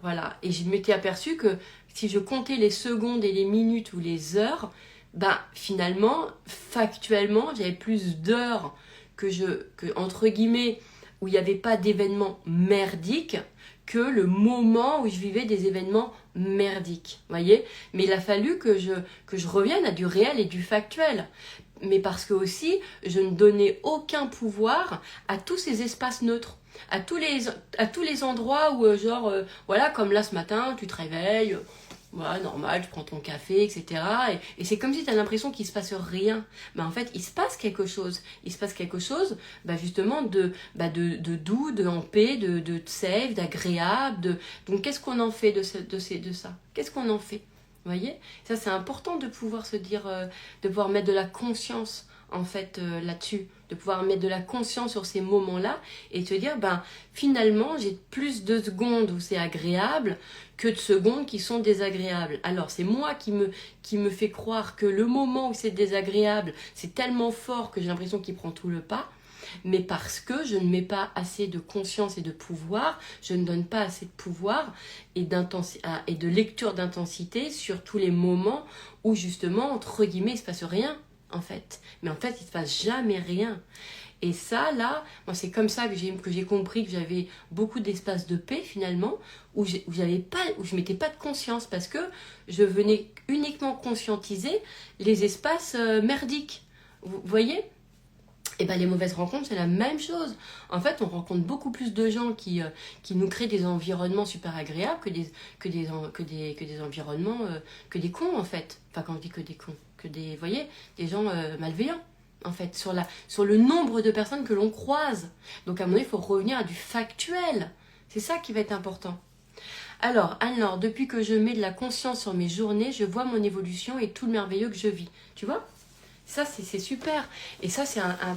Speaker 1: voilà. Et je m'étais aperçue que si je comptais les secondes et les minutes ou les heures, finalement, factuellement, j'avais plus d'heures que entre guillemets, où il n'y avait pas d'événements merdiques, que le moment où je vivais des événements merdiques, voyez. Mais il a fallu que je revienne à du réel et du factuel. Mais parce que aussi, je ne donnais aucun pouvoir à tous ces espaces neutres, à tous les endroits où, voilà, comme là ce matin, tu te réveilles, voilà, normal, tu prends ton café, etc. Et c'est comme si tu as l'impression qu'il ne se passe rien. Mais en fait, il se passe quelque chose. Il se passe quelque chose, justement, de doux, de en paix, de safe, d'agréable. Donc, qu'est-ce qu'on en fait de ça? Qu'est-ce qu'on en fait? Vous voyez? Ça, c'est important de pouvoir se dire, de pouvoir mettre de la conscience, en fait, là-dessus. De pouvoir mettre de la conscience sur ces moments-là et te dire, finalement, j'ai plus de secondes où c'est agréable que de secondes qui sont désagréables. Alors, c'est moi qui me fait croire que le moment où c'est désagréable, c'est tellement fort que j'ai l'impression qu'il prend tout le pas, mais parce que je ne mets pas assez de conscience et de pouvoir, je ne donne pas assez de pouvoir et de lecture d'intensité sur tous les moments où, justement, entre guillemets, il ne se passe rien. En fait. Mais en fait, il ne se passe jamais rien. Et ça, là, moi, c'est comme ça que j'ai compris que j'avais beaucoup d'espace de paix, finalement, où je ne mettais pas de conscience, parce que je venais uniquement conscientiser les espaces merdiques. Vous voyez ? Et les mauvaises rencontres, c'est la même chose. En fait, on rencontre beaucoup plus de gens qui nous créent des environnements super agréables que des environnements, que des cons, en fait. Enfin, quand je dis que des cons, vous voyez, des gens malveillants, en fait, sur le nombre de personnes que l'on croise. Donc, à un moment donné, il faut revenir à du factuel. C'est ça qui va être important. Alors, Anne-Laure, depuis que je mets de la conscience sur mes journées, je vois mon évolution et tout le merveilleux que je vis. Tu vois ? Ça, c'est super. Et ça, c'est un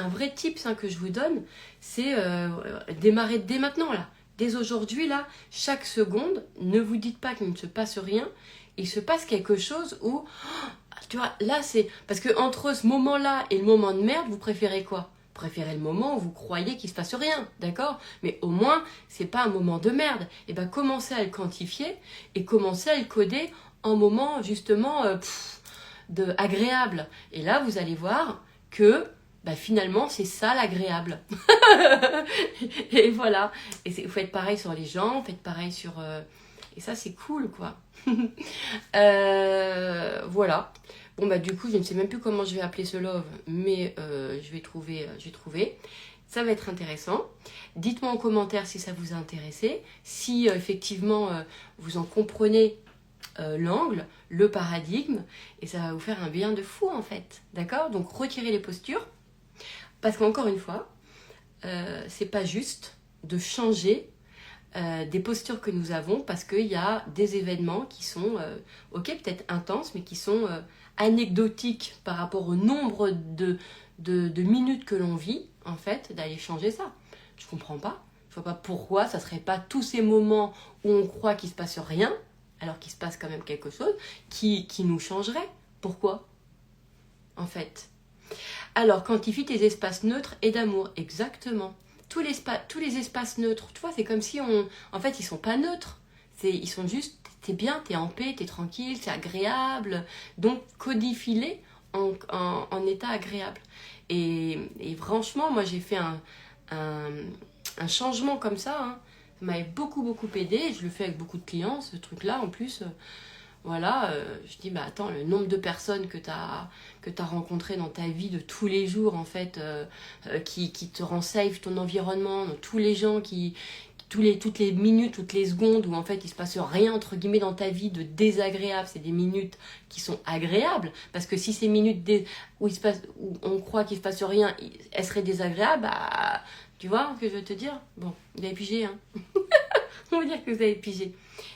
Speaker 1: vrai tips que je vous donne. C'est démarrer dès maintenant, là. Dès aujourd'hui, là, chaque seconde, ne vous dites pas qu'il ne se passe rien. Il se passe quelque chose où, tu vois, là, c'est... Parce que entre ce moment-là et le moment de merde, vous préférez quoi ? Vous préférez le moment où vous croyez qu'il ne se passe rien, d'accord ? Mais au moins, c'est pas un moment de merde. Et commencez à le quantifier et commencez à le coder en moment, justement... agréable. Et là, vous allez voir que bah finalement c'est ça l'agréable. Et voilà. Et vous faites pareil sur les gens, faites pareil sur... Et ça c'est cool quoi. Voilà. Bon bah du coup je ne sais même plus comment je vais appeler ce love, mais je vais trouver. Ça va être intéressant. Dites-moi en commentaire si ça vous a intéressé, si effectivement vous en comprenez l'angle, le paradigme, et ça va vous faire un bien de fou en fait. D'accord? Donc retirez les postures, parce qu'encore une fois, c'est pas juste de changer des postures que nous avons parce qu'il y a des événements qui sont, ok, peut-être intenses, mais qui sont anecdotiques par rapport au nombre de minutes que l'on vit, en fait, d'aller changer ça. Je comprends pas. Je vois pas pourquoi ça serait pas tous ces moments où on croit qu'il se passe rien, alors qu'il se passe quand même quelque chose, qui nous changerait. Pourquoi? En fait. Alors, quantifie tes espaces neutres et d'amour. Exactement. Tous les espaces neutres, tu vois, c'est comme si en fait, ils sont pas neutres. Ils sont juste, t'es bien, t'es en paix, t'es tranquille, c'est agréable. Donc, codifie-les en état agréable. Et franchement, moi, j'ai fait un changement comme ça. Hein. Ça m'avait beaucoup, beaucoup aidé. Je le fais avec beaucoup de clients, ce truc-là, en plus. Voilà, je dis, bah attends, le nombre de personnes que tu as rencontrées dans ta vie de tous les jours, en fait, qui te rend safe ton environnement, donc tous les gens toutes les minutes, toutes les secondes où en fait il se passe rien entre guillemets dans ta vie de désagréable, c'est des minutes qui sont agréables, parce que si ces minutes où on croit qu'il se passe rien, elles seraient désagréables, bah tu vois ce que je veux te dire? Bon, vous avez pigé, hein. On va dire que vous avez pigé.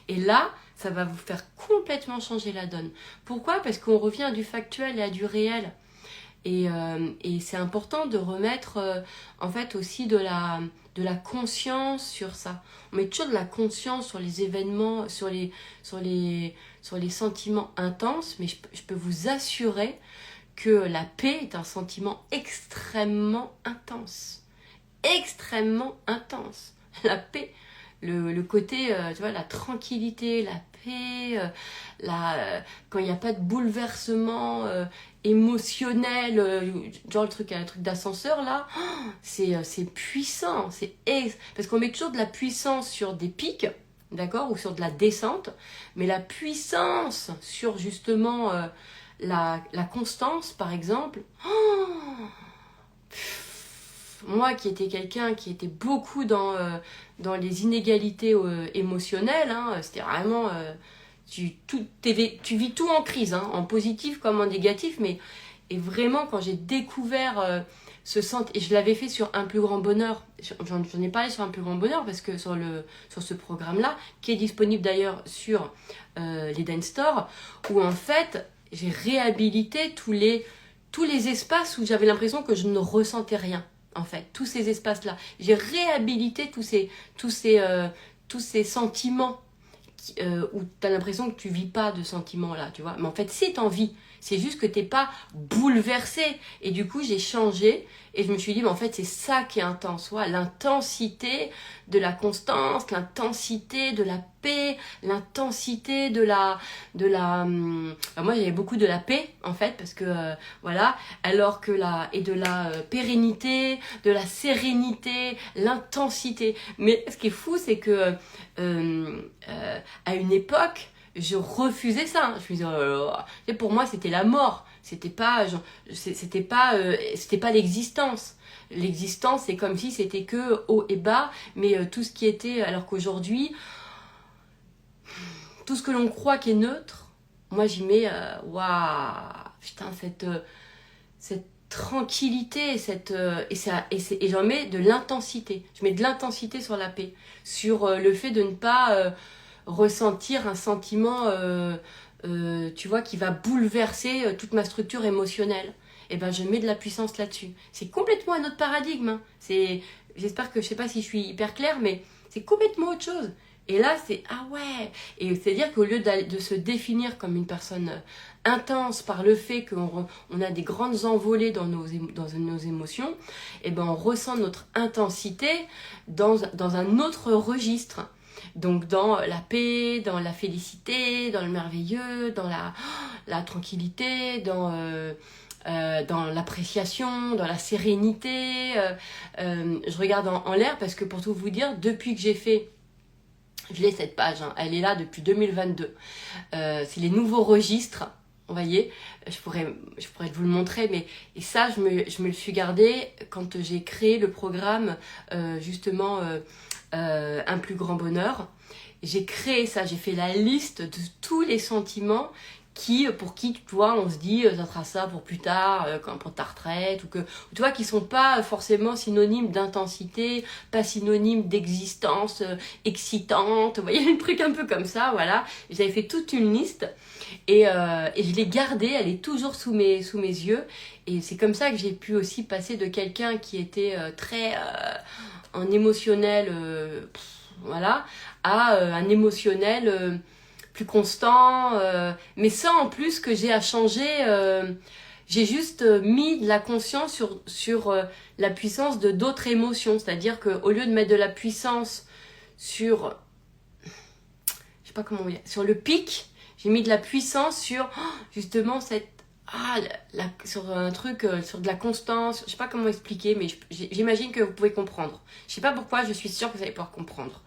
Speaker 1: Et là, ça va vous faire complètement changer la donne. Pourquoi? Parce qu'on revient à du factuel et à du réel. Et c'est important de remettre en fait aussi de la conscience sur ça. On met toujours de la conscience sur les événements, sur les sentiments intenses, mais je peux vous assurer que la paix est un sentiment extrêmement intense. Extrêmement intense. La paix, le côté, tu vois, la tranquillité, la paix, quand il n'y a pas de bouleversement émotionnel, genre le truc d'ascenseur là, c'est puissant, parce qu'on met toujours de la puissance sur des pics, d'accord, ou sur de la descente, mais la puissance sur justement la constance par exemple, moi qui étais quelqu'un qui était beaucoup dans les inégalités émotionnelles, hein, c'était vraiment... tu vis tout en crise, hein, en positif comme en négatif, et vraiment quand j'ai découvert et je l'avais fait sur Un plus grand bonheur, j'en ai parlé sur Un plus grand bonheur, parce que sur ce programme-là, qui est disponible d'ailleurs sur l'Eden Store, où en fait j'ai réhabilité tous les espaces où j'avais l'impression que je ne ressentais rien. En fait, tous ces espaces-là. J'ai réhabilité tous ces sentiments où tu as l'impression que tu vis pas de sentiments-là, tu vois. Mais en fait, si tu en vis, c'est juste que t'es pas bouleversé. Et du coup, j'ai changé et je me suis dit, mais en fait, c'est ça qui est intense. Ouais, l'intensité de la constance, l'intensité de la paix, l'intensité de la... moi, j'avais beaucoup de la paix, en fait, parce que, voilà, alors que de la pérennité, de la sérénité, l'intensité. Mais ce qui est fou, c'est que à une époque, je refusais ça. Je me disais, oh là là. Et pour moi, c'était la mort. C'était pas l'existence. L'existence, c'est comme si c'était que haut et bas, mais tout ce qui était, alors qu'aujourd'hui, tout ce que l'on croit qui est neutre, moi j'y mets, waouh, putain, cette tranquillité, et j'en mets de l'intensité. Je mets de l'intensité sur la paix, sur le fait de ne pas ressentir un sentiment, tu vois, qui va bouleverser toute ma structure émotionnelle. Et ben, je mets de la puissance là-dessus. C'est complètement un autre paradigme. Hein. J'espère que, je sais pas si je suis hyper claire, mais c'est complètement autre chose. Et là, c'est ah ouais. Et c'est-à-dire qu'au lieu de se définir comme une personne intense par le fait qu'on a des grandes envolées dans nos émotions, et ben on ressent notre intensité dans un autre registre. Donc dans la paix, dans la félicité, dans le merveilleux, dans la tranquillité, dans dans l'appréciation, dans la sérénité. Je regarde en l'air parce que pour tout vous dire, depuis que j'ai fait, je l'ai cette page, hein, elle est là depuis 2022. C'est les nouveaux registres. Vous voyez, je pourrais vous le montrer, mais et ça, je me le suis gardé quand j'ai créé le programme, justement, Un plus grand bonheur. J'ai créé ça, j'ai fait la liste de tous les sentiments pour qui, tu vois, on se dit, ça sera ça pour plus tard, quand pour ta retraite, ou que, tu vois, qui sont pas forcément synonymes d'intensité, pas synonymes d'existence excitante, vous voyez, un truc un peu comme ça, voilà. J'avais fait toute une liste, et je l'ai gardée, elle est toujours sous mes yeux, et c'est comme ça que j'ai pu aussi passer de quelqu'un qui était très en émotionnel, voilà, à un émotionnel plus constant, mais ça en plus que j'ai à changer, j'ai juste mis de la conscience sur la puissance de d'autres émotions, c'est-à-dire qu'au lieu de mettre de la puissance sur, je sais pas comment dire, sur le pic, j'ai mis de la puissance sur justement cette sur un truc, sur de la constance, je sais pas comment expliquer, mais j'imagine que vous pouvez comprendre. Je sais pas pourquoi, je suis sûre que vous allez pouvoir comprendre.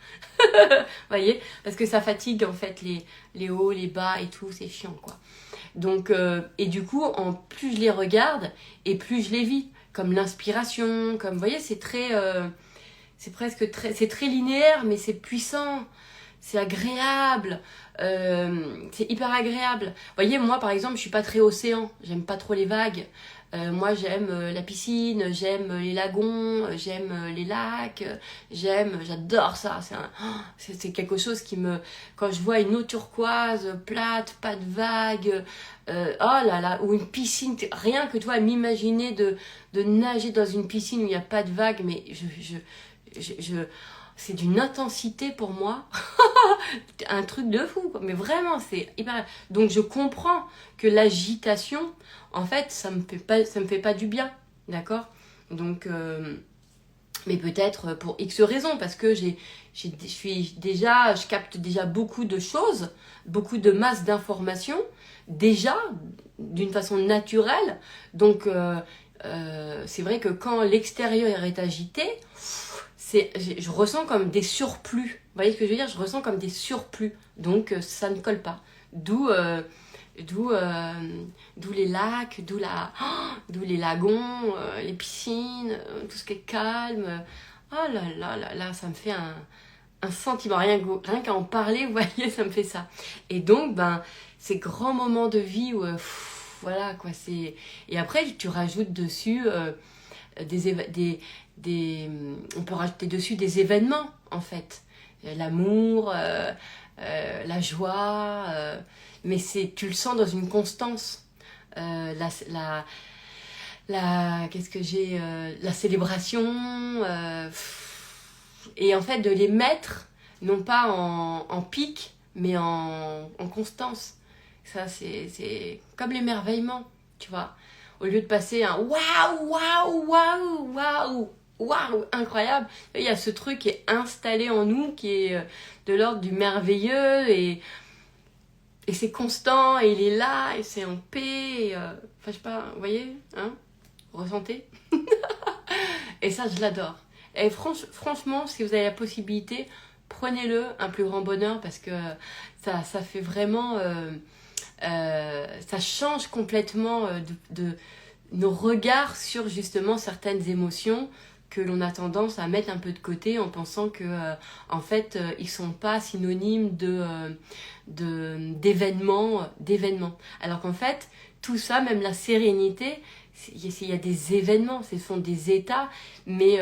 Speaker 1: Voyez, parce que ça fatigue en fait les hauts, les bas et tout, c'est chiant quoi. Donc, et du coup, plus je les regarde et plus je les vis, comme l'inspiration, comme, vous voyez, c'est très, c'est très linéaire, mais c'est puissant. C'est agréable, c'est hyper agréable. Vous voyez, moi par exemple, je suis pas très océan, j'aime pas trop les vagues. Moi j'aime la piscine, j'aime les lagons, j'aime les lacs, j'adore ça. C'est quelque chose qui me... Quand je vois une eau turquoise, plate, pas de vagues, oh là là, ou une piscine, rien que toi, m'imaginer de nager dans une piscine où il n'y a pas de vagues, mais c'est d'une intensité pour moi, un truc de fou, quoi. Mais vraiment, c'est hyper... Donc je comprends que l'agitation, en fait, ça me fait pas du bien, d'accord? Donc, mais peut-être pour X raisons, parce que je capte déjà beaucoup de choses, beaucoup de masse d'informations, déjà, d'une façon naturelle. Donc, c'est vrai que quand l'extérieur est agité, je ressens comme des surplus. Vous voyez ce que je veux dire? Je ressens comme des surplus. Donc, ça ne colle pas. D'où les lacs, d'où les lagons, les piscines, tout ce qui est calme. Oh là là là là, ça me fait un sentiment. Rien qu'à en parler, vous voyez, ça me fait ça. Et donc, ces grands moments de vie où, voilà, quoi, c'est... Et après, tu rajoutes dessus on peut rajouter dessus des événements, en fait. L'amour, la joie, mais tu le sens dans une constance. Qu'est-ce que j'ai, la célébration, et en fait de les mettre non pas en pic mais en constance. Ça c'est comme l'émerveillement, tu vois, au lieu de passer un waouh waouh waouh waouh waouh incroyable, il y a ce truc qui est installé en nous qui est de l'ordre du merveilleux, et c'est constant, et il est là, et c'est en paix, enfin je sais pas, vous voyez, hein, ressentez. Et ça je l'adore. Et franchement, si vous avez la possibilité, prenez-le, Un plus grand bonheur, parce que ça fait vraiment ça change complètement de nos regards sur justement certaines émotions que l'on a tendance à mettre un peu de côté en pensant que en fait ils sont pas synonymes d'événements, alors qu'en fait tout ça, même la sérénité, il y a des événements, ce sont des états, mais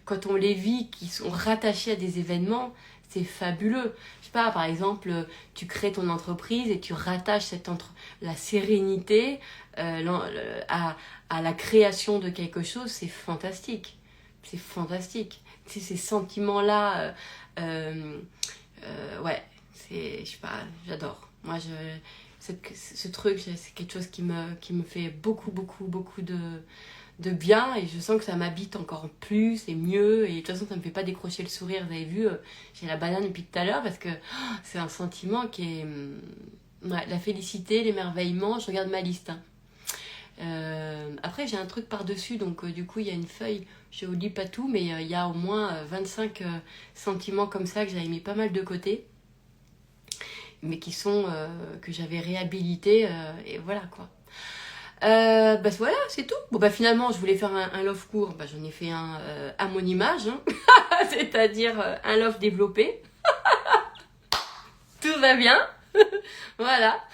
Speaker 1: quand on les vit qui sont rattachés à des événements, c'est fabuleux. Je sais pas, par exemple, tu crées ton entreprise et tu rattaches la sérénité à la création de quelque chose, c'est fantastique. C'est fantastique. Tu sais, ces sentiments-là, ouais, je sais pas, j'adore. Moi, ce truc, c'est quelque chose qui me fait beaucoup, beaucoup, beaucoup de bien, et je sens que ça m'habite encore plus et mieux, et de toute façon ça me fait pas décrocher le sourire. Vous avez vu, j'ai la banane depuis tout à l'heure, parce que c'est un sentiment qui est la félicité, l'émerveillement. Je regarde ma liste, hein. après j'ai un truc par-dessus, donc du coup il y a une feuille, je vous dis pas tout, mais il y a au moins 25 sentiments comme ça que j'avais mis pas mal de côté, mais qui sont, que j'avais réhabilité, et voilà quoi. Bah voilà, c'est tout. Bon bah finalement je voulais faire un love court, bah j'en ai fait un à mon image, hein. C'est-à-dire un love développé. Tout va bien. Voilà.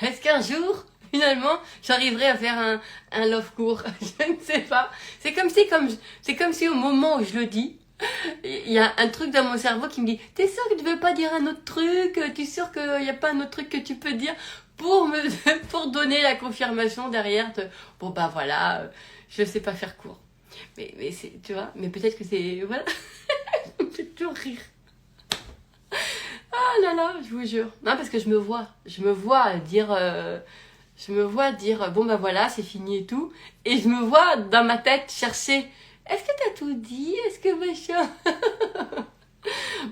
Speaker 1: Est-ce qu'un jour, finalement, j'arriverai à faire un love court? Je ne sais pas. C'est comme si au moment où je le dis, il y a un truc dans mon cerveau qui me dit: t'es sûr que tu veux pas dire un autre truc? T'es sûr qu'il n'y a pas un autre truc que tu peux dire pour me pour donner la confirmation derrière? Bon bah voilà, je sais pas faire court. Mais c'est, tu vois, mais peut-être que c'est, voilà. Ça me fait toujours rire. Ah là là, je vous jure. Non, parce que je me vois dire bon bah voilà, c'est fini et tout. Et je me vois dans ma tête chercher: est-ce que t'as tout dit? Est-ce que machin?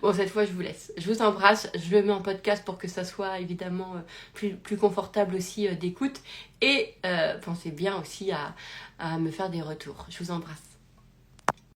Speaker 1: Bon, cette fois je vous laisse. Je vous embrasse. Je le mets en podcast pour que ça soit évidemment plus confortable aussi d'écoute. Et pensez bien aussi à me faire des retours. Je vous embrasse.